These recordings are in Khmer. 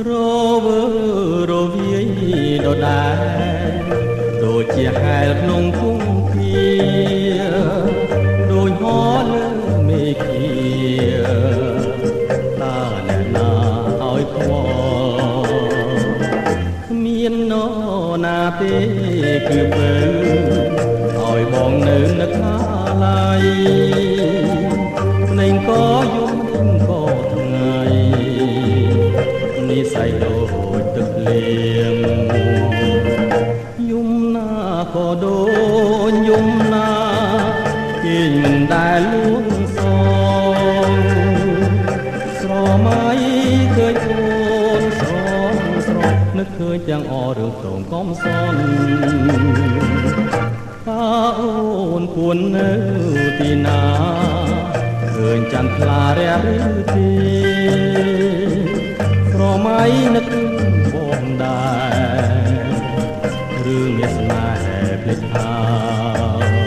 រវើរវាយដដែលដូចជាហែលក្នុងភូមិភាដូចហោលើមេឃាតើអ្នកណាឲ្យខ្វល់គ្មាននរណាទេគឺបើឲ្យបងនៅនឹកថាឡៃភ្លេងក៏យំនឹងក៏ថ្ងៃនិស័យដូចទឹកលៀងយំណាក៏ដូចយំណាគេមិនដែលលួងសងស្រមៃឃើញអូនស្រស់ស្រស់នឹកឃើញទាំងអរឿងព្រមកំសន់តើអូនពួននៅទីណាឃើញចន្ទថ្លារះឬទេស្រមៃនឹកបងដែររឿងមានស្នេហ៍ភ្លេចហើយ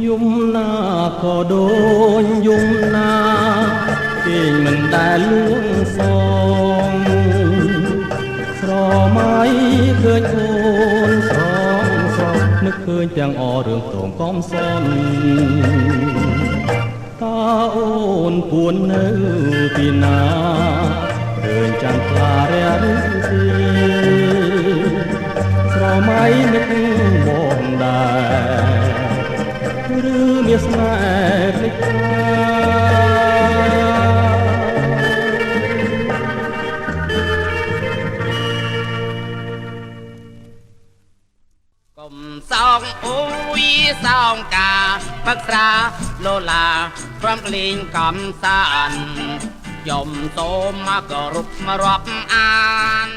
យំណាក៏ដូចយំណាគេមិនដែលលួងសងស្រមៃឃើញអូនស្រស់ស្រស់នឹកឃើញទាំងអរឿងទងកំសន់តើអូនពួននៅទីណាឃើញចន្ទថ្លារះឬទេស្រមៃនឹកបងដែរឬមានស្នេហ៍ភ្លេចហើយកុំសោកអូយសោកកាផឹកស្រាឡូឡាព្រមក្លែងកំសាន្តយំសូមមកគោរពរាប់អាន